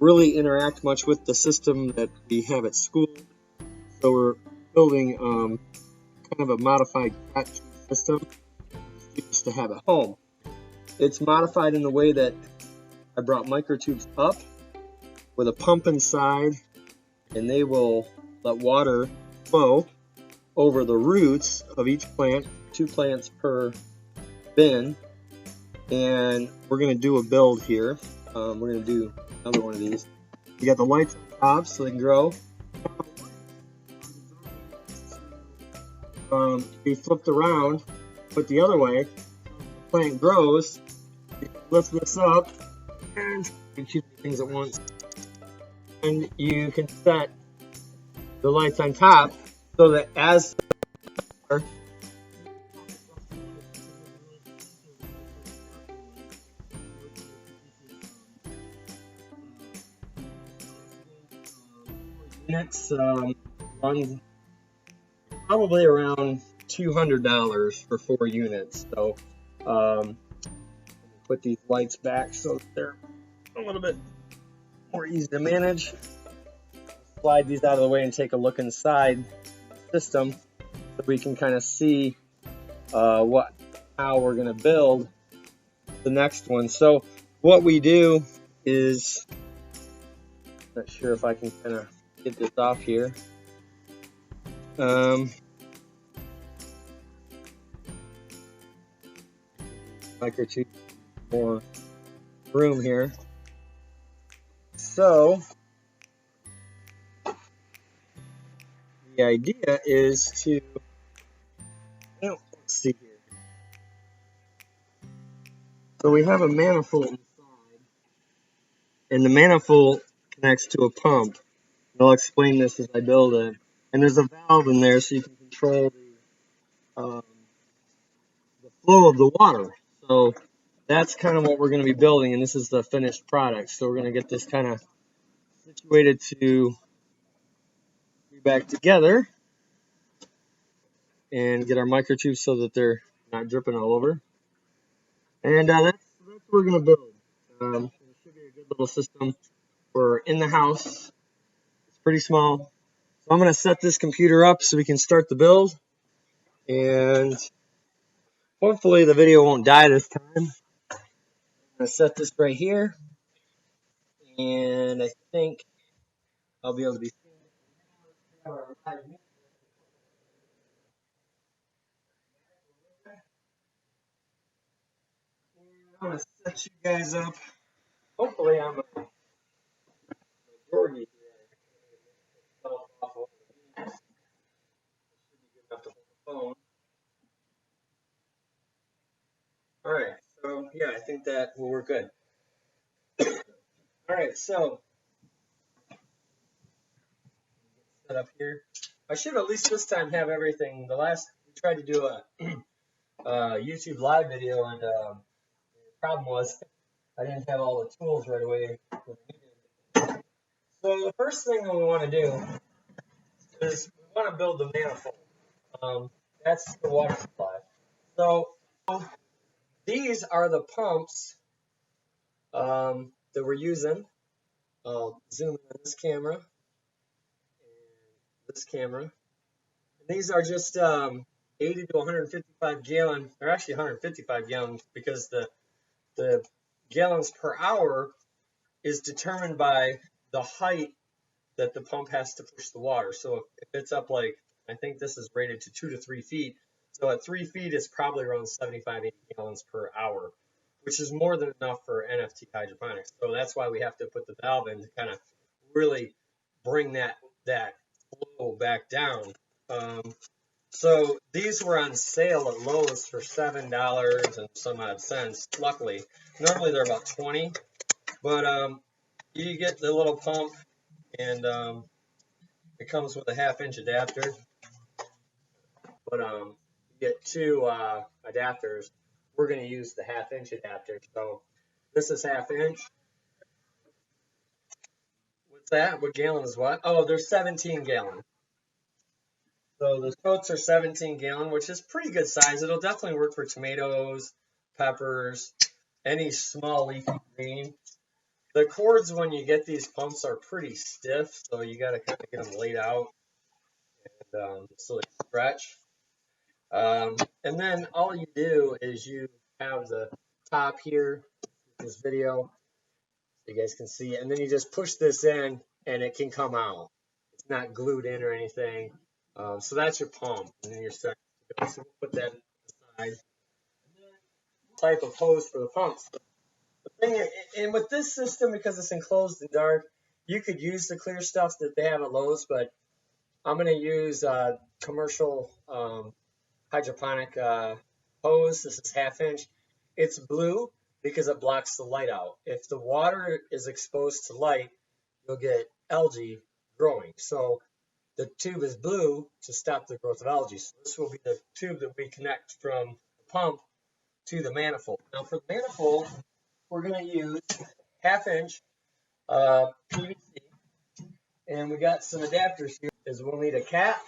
really interact much with the system that we have at school. So we're building kind of a modified Kratky system just to have at home. It's modified in the way that I brought microtubes up with a pump inside, and they will let water flow over the roots of each plant, 2 plants per bin. And we're going to do a build here. We're going to do another one of these. You got the lights on top so they can grow. Be flipped around, put the other way. The plant grows. You lift this up, and you choose things at once. And you can set the lights on top so that as units run probably around $200 for 4 units. So put these lights back so that they're a little bit more easy to manage. Slide these out of the way and take a look inside the system so we can kind of see how we're going to build the next one. So what we do is, not sure if I can kind of get this off here. Microtube more room here. So the idea is to, let's see here. So we have a manifold inside, and the manifold connects to a pump. And I'll explain this as I build it. And there's a valve in there so you can control the flow of the water. So that's kind of what we're going to be building, and this is the finished product. So we're going to get this kind of situated to be back together and get our microtubes so that they're not dripping all over. And that's what we're going to build. It should be a good little system for in the house. It's pretty small. So I'm going to set this computer up so we can start the build. And hopefully the video won't die this time. I'm going to set this right here. And I think I'll be able to be seen. I'm going to set you guys up. Hopefully I'm a majority here. Alright, so yeah, I think that will work good. Alright, so set up here. I should at least this time have everything. The last we tried to do a YouTube live video, and the problem was I didn't have all the tools right away. So the first thing that we want to do is we want to build the manifold. That's the water supply. So these are the pumps that we're using. I'll zoom in on this camera and this camera. And these are just 80 to 155 gallon. They're actually 155 gallons because the gallons per hour is determined by the height that the pump has to push the water. So if it's up, like, I think this is rated to 2 to 3 feet. So at 3 feet, it's probably around 75, 80 gallons per hour, which is more than enough for NFT hydroponics. So that's why we have to put the valve in to kind of really bring that flow back down. So these were on sale at Lowe's for $7 and some odd cents. Luckily, normally they're about 20, but you get the little pump, and it comes with a 1/2-inch adapter. But you get 2 adapters. We're going to use the 1/2-inch adapter. So this is 1/2-inch. What's that? What gallon is what? Oh, they're 17 gallon. So the totes are 17 gallon, which is pretty good size. It'll definitely work for tomatoes, peppers, any small leafy green. The cords when you get these pumps are pretty stiff, so you got to kind of get them laid out and so they stretch. And then all you do is you have the top here, this video, so you guys can see, and then you just push this in and it can come out. It's not glued in or anything. So that's your pump, and then you're starting to go. So we'll put that aside. Type of hose for the pumps. The thing, and with this system, because it's enclosed and dark, you could use the clear stuff that they have at Lowe's, but I'm going to use commercial hydroponic hose. This is 1/2 inch. It's blue because it blocks the light out. If the water is exposed to light, you'll get algae growing. So the tube is blue to stop the growth of algae. So this will be the tube that we connect from the pump to the manifold. Now for the manifold, we're going to use 1/2 inch PVC, and we got some adapters here. We'll need a cap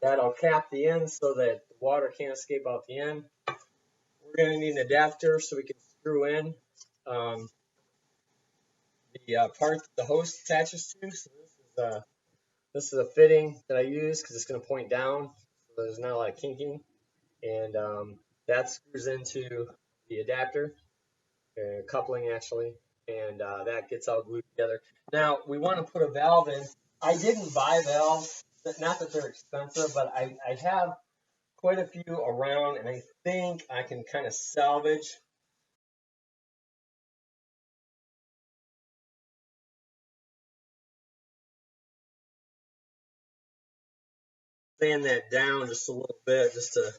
that'll cap the end so that the water can't escape out the end. We're going to need an adapter so we can screw in the part that the hose attaches to. So this is a fitting that I use because it's going to point down, so there's not a lot of kinking, and that screws into the adapter, coupling actually, and that gets all glued together. Now we want to put a valve in. I didn't buy valves, not that they're expensive, but I have quite a few around, and I think I can kind of salvage. Sand that down just a little bit, just to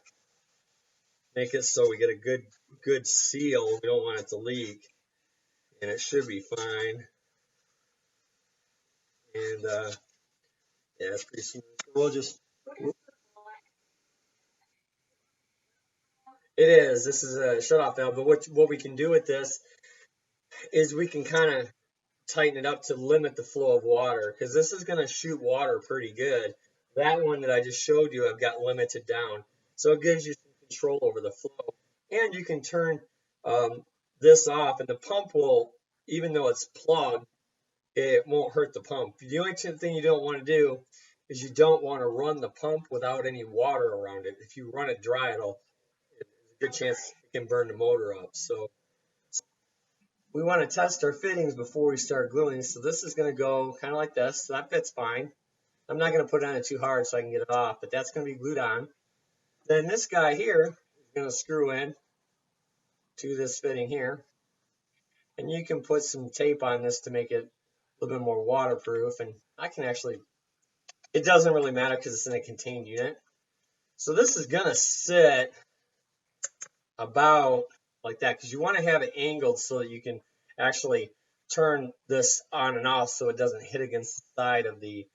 make it so we get a good seal. We don't want it to leak, and it should be fine. And yeah, it's pretty smooth. So we'll just. It is. This is a shutoff valve, but what we can do with this is we can kind of tighten it up to limit the flow of water, because this is going to shoot water pretty good. That one that I just showed you, I've got limited down, so it gives you some control over the flow. And you can turn this off, and the pump will, even though it's plugged, it won't hurt the pump. The only thing you don't want to do is you don't want to run the pump without any water around it. If you run it dry, there's a good chance it can burn the motor up. So we want to test our fittings before we start gluing. So this is going to go kind of like this. So that fits fine. I'm not going to put it on it too hard so I can get it off, but that's going to be glued on. Then this guy here is going to screw in to this fitting here. And you can put some tape on this to make it a little bit more waterproof. And I can actually, it doesn't really matter because it's in a contained unit. So this is going to sit about like that, because you want to have it angled so that you can actually turn this on and off so it doesn't hit against the side of the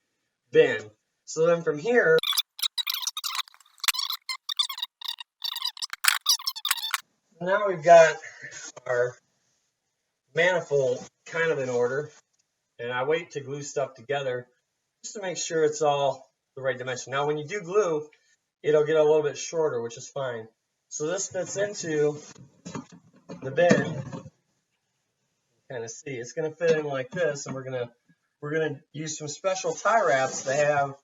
bin. So then from here, now we've got our manifold kind of in order, and I wait to glue stuff together just to make sure it's all the right dimension. Now when you do glue, it'll get a little bit shorter, which is fine. So this fits into the bin. Kind of see it's going to fit in like this, and we're gonna use some special tie wraps that have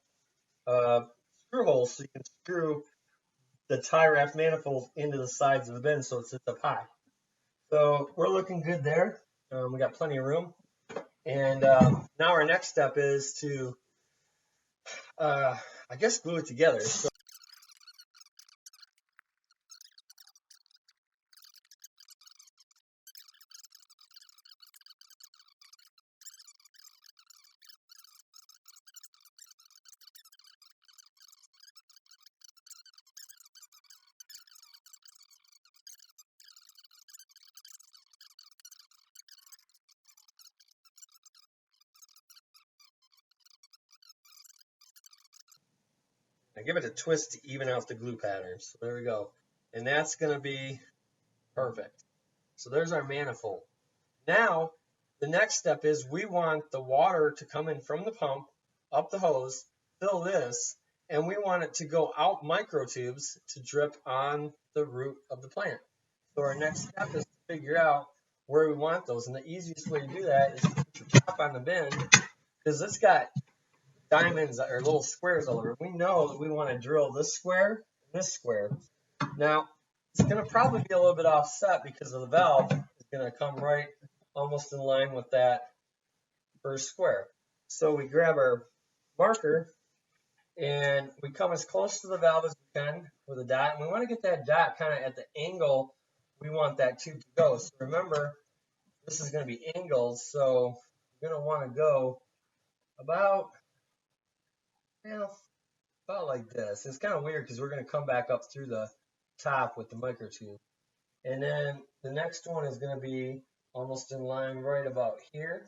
screw holes, so you can screw the tie wrap manifold into the sides of the bin so it sits up high. So we're looking good there. We got plenty of room, and now our next step is to I guess glue it together. So I give it a twist to even out the glue pattern. So there we go. And that's going to be perfect. So there's our manifold. Now, the next step is we want the water to come in from the pump, up the hose, fill this, and we want it to go out microtubes to drip on the root of the plant. So our next step is to figure out where we want those. And the easiest way to do that is to put your top on the bin, because it's got diamonds or little squares all over. We know that we want to drill this square and this square. Now, it's going to probably be a little bit offset because of the valve is going to come right almost in line with that first square. So we grab our marker and we come as close to the valve as we can with a dot. And we want to get that dot kind of at the angle we want that tube to go. So remember, this is going to be angles, so you're going to want to go about, about like this. It's kind of weird because we're going to come back up through the top with the microtube. And then the next one is going to be almost in line right about here.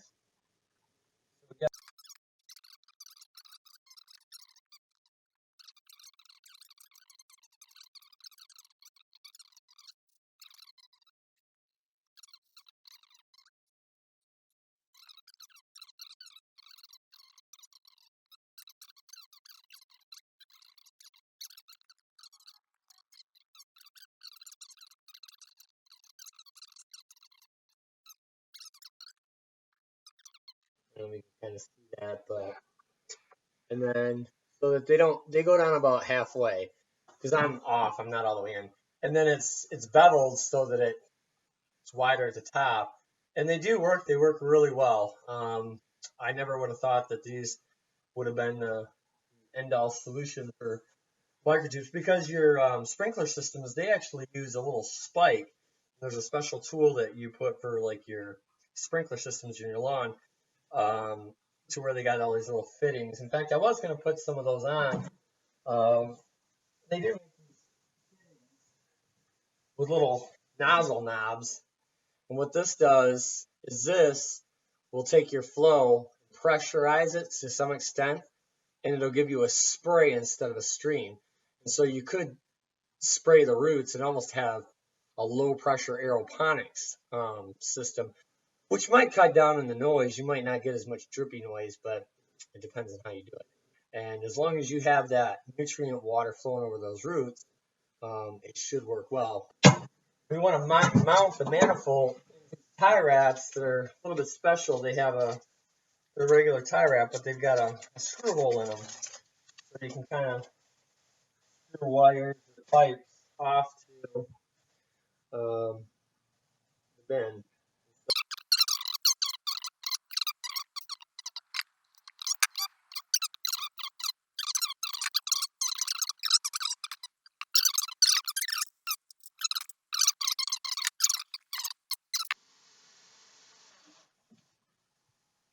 And we can kind of see that, but and then so that they go down about halfway, because I'm off, I'm not all the way in, and then it's beveled so that it's wider at the top, and they do work. They work really well. I never would have thought that these would have been the end-all solution for microtubes, because your sprinkler systems, they actually use a little spike. There's a special tool that you put for like your sprinkler systems in your lawn, to where they got all these little fittings. In fact, I was going to put some of those on. They do with little nozzle knobs. And what this does is this will take your flow, pressurize it to some extent, and it'll give you a spray instead of a stream. And so you could spray the roots and almost have a low pressure aeroponics system, which might cut down on the noise. You might not get as much drippy noise, but it depends on how you do it. And as long as you have that nutrient water flowing over those roots, it should work well. We want to mount the manifold. Tie wraps, they're a little bit special. They have they're regular tie wrap, but they've got a screw hole in them. So you can kind of screw wires or pipes off to the bin.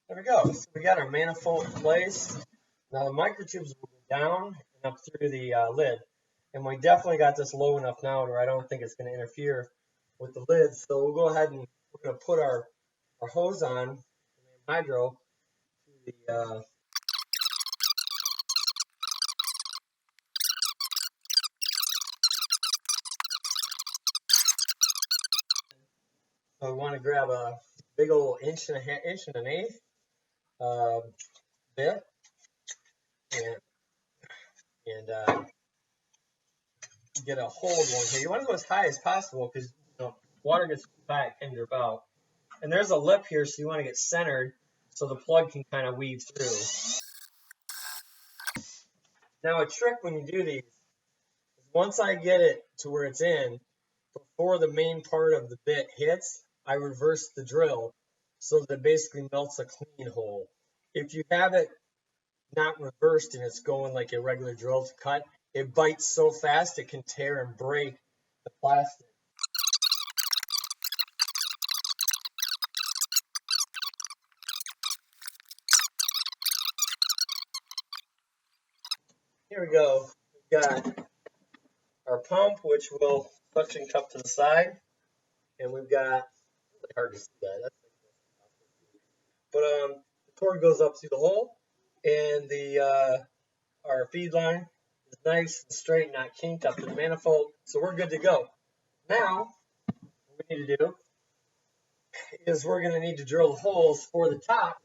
There we go. So we got our manifold in place. Now the microtubes will go down and up through the lid. And we definitely got this low enough now where I don't think it's going to interfere with the lid. So we'll go ahead and we're going to put our hose on, hydro, to the so we want to grab a big old inch and an eighth bit and get a hold one here. You want to go as high as possible because water gets too high, it can drip out. And there's a lip here, so you want to get centered so the plug can kind of weave through. Now a trick when you do these is once I get it to where it's in, before the main part of the bit hits, I reverse the drill so that it basically melts a clean hole. If you have it not reversed and it's going like a regular drill to cut, it bites so fast it can tear and break the plastic. Here we go. We've got our pump, which will suction cup to the side, and we've got, really hard to see that, but the cord goes up through the hole, and the our feed line is nice and straight, not kinked up to the manifold, so we're good to go. Now, what we need to do is we're going to need to drill the holes for the top.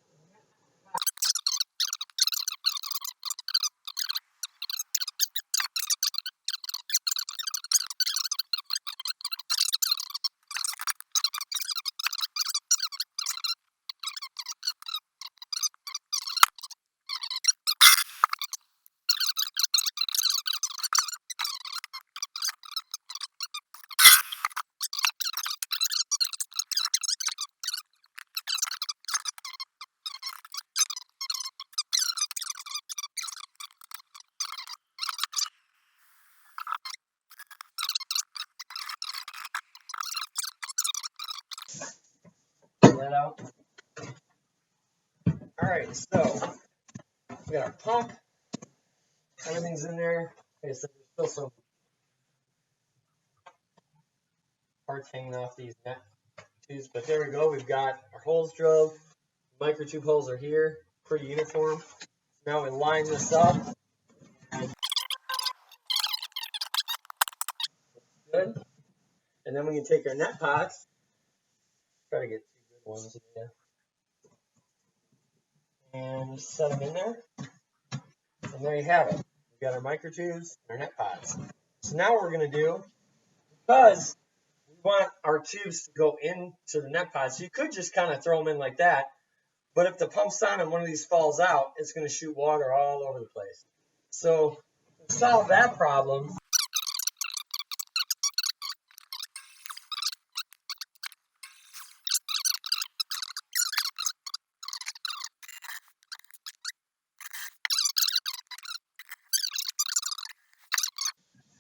that out. All right, so we got our pump. Everything's in there. Okay, so there's still some parts hanging off these net tubes, but there we go. We've got our holes drilled. Microtube holes are here, pretty uniform. Now we line this up. Good. And then we can take our net pots. Try to get 2 good ones here. And just set them in there. And there you have it. We've got our microtubes and our net pots. So now what we're going to do, because we want our tubes to go into the net pots, you could just kind of throw them in like that. But if the pump's on and one of these falls out, it's going to shoot water all over the place. So to solve that problem,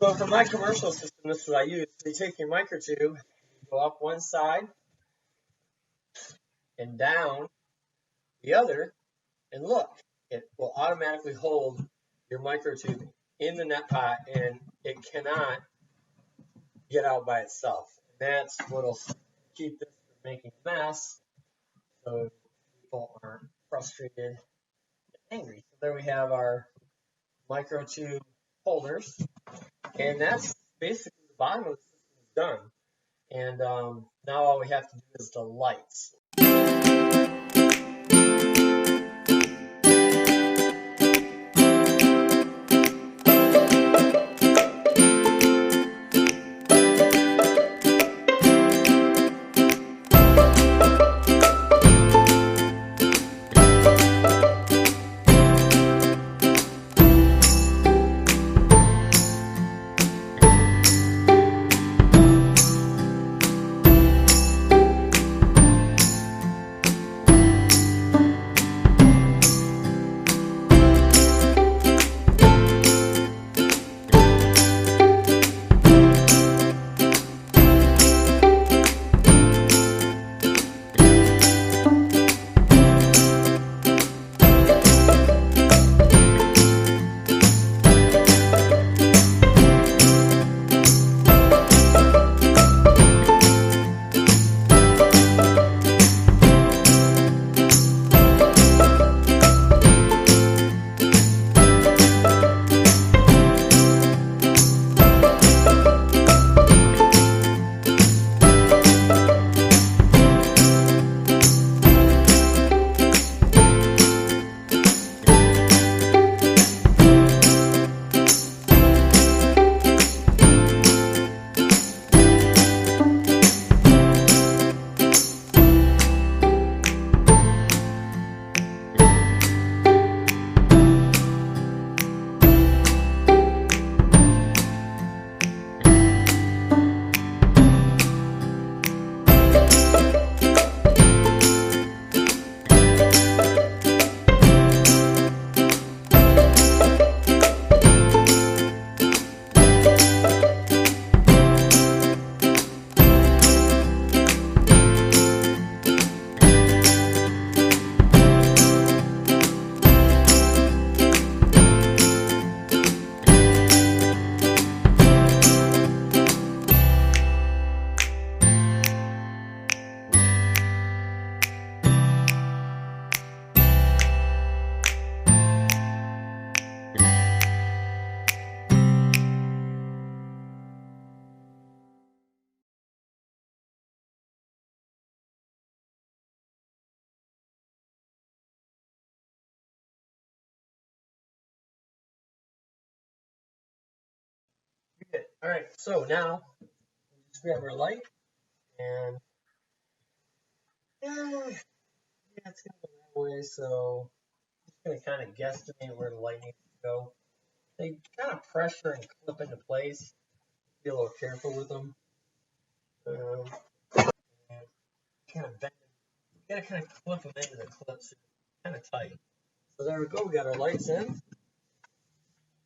so for my commercial system, this is what I use. You take your microtube, go up one side and down the other, and look, it will automatically hold your microtube in the net pot, and it cannot get out by itself. And that's what'll keep this from making a mess, so people aren't frustrated and angry. So there we have our microtube holders, and that's basically the bottom of the system is done. And now all we have to do is the lights. Okay. All right, so now we just grab our light, and yeah, it's gonna go that way. So I'm just gonna kind of guesstimate where the light needs to go. They kind of pressure and clip into place. Be a little careful with them. And kind of bend. You gotta kind of clip them into the clips, kind of tight. So there we go. We got our lights in.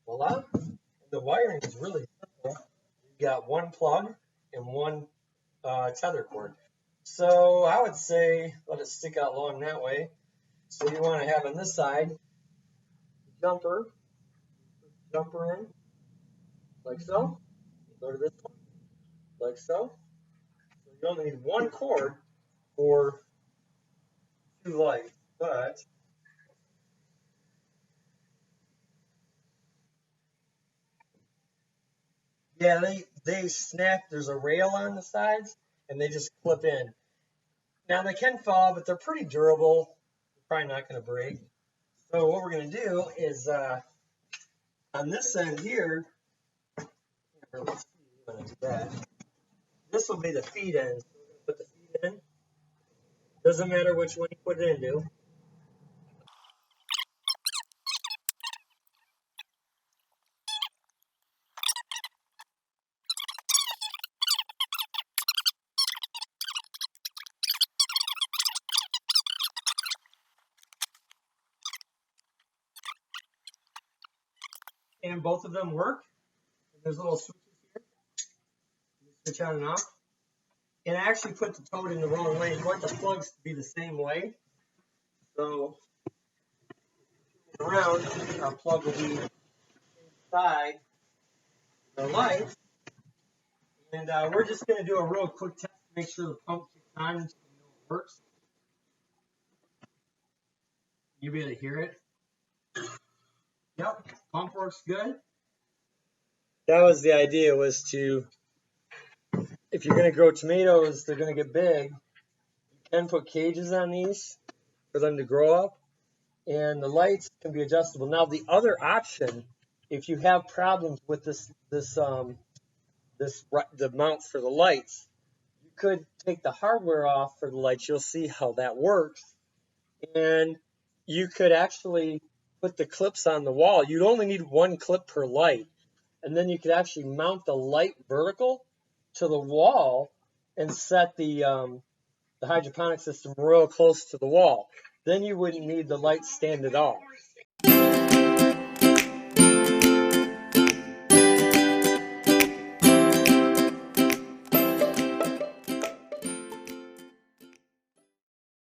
Voila. The wiring is really simple. You've got one plug and one tether cord. So I would say let it stick out long that way. So you want to have on this side jumper in like so. Go to this one like so. So you only need one cord for 2 lights, but yeah, they snap. There's a rail on the sides, and they just clip in. Now they can fall, but they're pretty durable. They're probably not going to break. So what we're going to do is on this end here, let's see when I do that. This will be the feed end. So we're going to put the feed in. Doesn't matter which one you put it into. And both of them work. And there's little switches here. You switch on and off. And I actually put the toad in the wrong way. You want the plugs to be the same way. So around, our plug will be inside the light. And we're just going to do a real quick test to make sure the pump kicks on so we know it works. You'll be able to hear it. Yep, pump works good. That was the idea, was to, if you're going to grow tomatoes, they're going to get big. You can put cages on these for them to grow up. And the lights can be adjustable. Now, the other option, if you have problems with the mounts for the lights, you could take the hardware off for the lights. You'll see how that works. And you could actually put the clips on the wall. You'd only need one clip per light. And then you could actually mount the light vertical to the wall and set the hydroponic system real close to the wall. Then you wouldn't need the light stand at all.